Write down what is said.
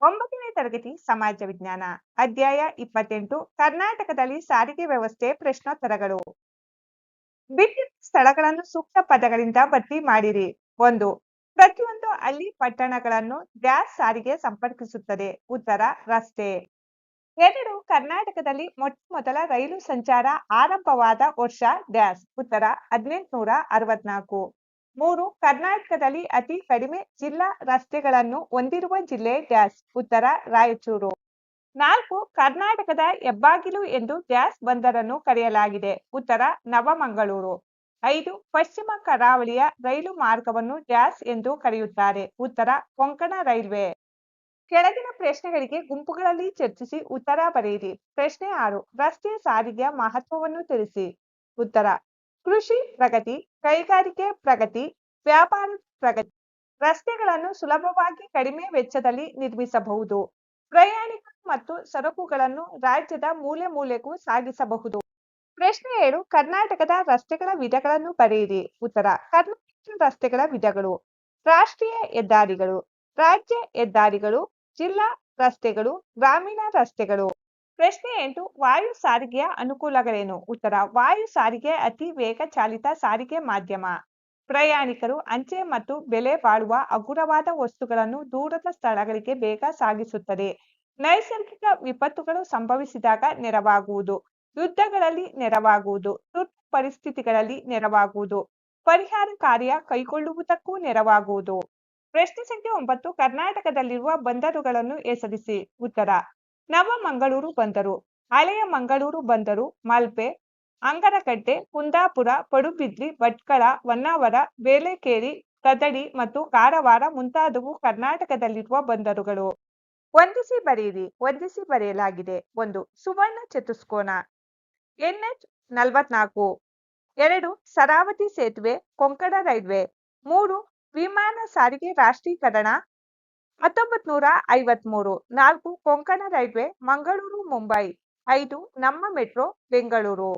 9ನೇ ತರಗತಿ ಸಮಾಜ ವಿಜ್ಞಾನ ಅಧ್ಯಾಯ 28 ಕರ್ನಾಟಕದಲ್ಲಿ ಸಾರಿಗೆ ವ್ಯವಸ್ಥೆ ಪ್ರಶ್ನೋತ್ತರಗಳು. ಬಿಟ್ಟಿರುವ ಸ್ಥಳಗಳನ್ನು ಸೂಕ್ತ ಪದಗಳಿಂದ ಭರ್ತಿ ಮಾಡಿರಿ. 1. ಪ್ರತಿಯೊಂದು ಹಳ್ಳಿ ಪಟ್ಟಣಗಳನ್ನು ಡ್ಯಾಶ್ ಸಾರಿಗೆ ಸಂಪರ್ಕಿಸುತ್ತದೆ. ಉತ್ತರ ರಸ್ತೆ. 2. ಕರ್ನಾಟಕದಲ್ಲಿ ಮೊಟ್ಟಮೊದಲ ರೈಲು ಸಂಚಾರ ಆರಂಭವಾದ ವರ್ಷ ಡ್ಯಾಶ್. ಉತ್ತರ 1864. 3. ಕರ್ನಾಟಕದಲ್ಲಿ ಅತಿ ಕಡಿಮೆ ಜಿಲ್ಲಾ ರಸ್ತೆಗಳನ್ನು ಹೊಂದಿರುವ ಜಿಲ್ಲೆ ಡ್ಯಾಶ್. ಉತ್ತರ ರಾಯಚೂರು. 4. ಕರ್ನಾಟಕದ ಹೆಬ್ಬಾಗಿಲು ಎಂದು ಡ್ಯಾಶ್ ಬಂದರನ್ನು ಕರೆಯಲಾಗಿದೆ. ಉತ್ತರ ನವಮಂಗಳೂರು. 5. ಪಶ್ಚಿಮ ಕರಾವಳಿಯ ರೈಲು ಮಾರ್ಗವನ್ನು ಡ್ಯಾಶ್ ಎಂದು ಕರೆಯುತ್ತಾರೆ. ಉತ್ತರ ಕೊಂಕಣ ರೈಲ್ವೆ. ಕೆಳಗಿನ ಪ್ರಶ್ನೆಗಳಿಗೆ ಗುಂಪುಗಳಲ್ಲಿ ಚರ್ಚಿಸಿ ಉತ್ತರ ಬರೆಯಿರಿ. ಪ್ರಶ್ನೆ 6. ರಸ್ತೆ ಸಾರಿಗೆಯ ಮಹತ್ವವನ್ನು ತಿಳಿಸಿ. ಉತ್ತರ ಕೃಷಿ ಪ್ರಗತಿ, ಕೈಗಾರಿಕೆ ಪ್ರಗತಿ, ವ್ಯಾಪಾರ ಪ್ರಗತಿ. ರಸ್ತೆಗಳನ್ನು ಸುಲಭವಾಗಿ ಕಡಿಮೆ ವೆಚ್ಚದಲ್ಲಿ ನಿರ್ಮಿಸಬಹುದು. ಪ್ರಯಾಣಿಕರು ಮತ್ತು ಸರಕುಗಳನ್ನು ರಾಜ್ಯದ ಮೂಲೆ ಮೂಲೆಗೂ ಸಾಗಿಸಬಹುದು. ಪ್ರಶ್ನೆ 7. ಕರ್ನಾಟಕದ ರಸ್ತೆಗಳ ವಿಧಗಳನ್ನು ಬರೆಯಿರಿ. ಉತ್ತರ ಕರ್ನಾಟಕ ರಸ್ತೆಗಳ ವಿಧಗಳು: ರಾಷ್ಟ್ರೀಯ ಹೆದ್ದಾರಿಗಳು, ರಾಜ್ಯ ಹೆದ್ದಾರಿಗಳು, ಜಿಲ್ಲಾ ರಸ್ತೆಗಳು, ಗ್ರಾಮೀಣ ರಸ್ತೆಗಳು. ಪ್ರಶ್ನೆ 8. ವಾಯು ಸಾರಿಗೆಯ ಅನುಕೂಲಗಳೇನು? ಉತ್ತರ ವಾಯು ಸಾರಿಗೆ ಅತಿ ವೇಗ ಚಾಲಿತ ಸಾರಿಗೆ ಮಾಧ್ಯಮ. ಪ್ರಯಾಣಿಕರು ಅಂಚೆ ಮತ್ತು ಬೆಲೆ ಬಾಳುವ ಹಗುರವಾದ ವಸ್ತುಗಳನ್ನು ದೂರದ ಸ್ಥಳಗಳಿಗೆ ಬೇಗ ಸಾಗಿಸುತ್ತದೆ. ನೈಸರ್ಗಿಕ ವಿಪತ್ತುಗಳು ಸಂಭವಿಸಿದಾಗ ನೆರವಾಗುವುದು, ಯುದ್ಧಗಳಲ್ಲಿ ನೆರವಾಗುವುದು, ತುರ್ತು ಪರಿಸ್ಥಿತಿಗಳಲ್ಲಿ ನೆರವಾಗುವುದು, ಪರಿಹಾರ ಕಾರ್ಯ ಕೈಗೊಳ್ಳುವುದಕ್ಕೂ ನೆರವಾಗುವುದು. ಪ್ರಶ್ನೆ ಸಂಖ್ಯೆ 9. ಕರ್ನಾಟಕದಲ್ಲಿರುವ ಬಂದರುಗಳನ್ನು ಹೆಸರಿಸಿ. ಉತ್ತರ ನವಮಂಗಳೂರು ಬಂದರು, ಹಳೆಯ ಮಂಗಳೂರು ಬಂದರು, ಮಲ್ಪೆ, ಅಂಗರಕಟ್ಟೆ, ಕುಂದಾಪುರ, ಪಡುಬಿದ್ರಿ, ಭಟ್ಕಳ, ಹೊನ್ನಾವರ, ಬೇಲೆಕೇರಿ, ಕದಡಿ ಮತ್ತು ಕಾರವಾರ ಮುಂತಾದವು ಕರ್ನಾಟಕದಲ್ಲಿರುವ ಬಂದರುಗಳು. ಹೊಂದಿಸಿ ಬರೆಯಿರಿ. ಹೊಂದಿಸಿ ಬರೆಯಲಾಗಿದೆ. 1. ಸುವರ್ಣ ಚತುಷ್ಕೋನ NH-44. 2. ಶರಾವತಿ ಸೇತುವೆ, ಕೊಂಕಣ ರೈಲ್ವೆ. 3. ವಿಮಾನ ಸಾರಿಗೆ ರಾಷ್ಟ್ರೀಕರಣ 1953. 4. ಕೊಂಕಣ ರೈಲ್ವೆ, ಮಂಗಳೂರು ಮುಂಬೈ. 5. ನಮ್ಮ ಮೆಟ್ರೋ, ಬೆಂಗಳೂರು.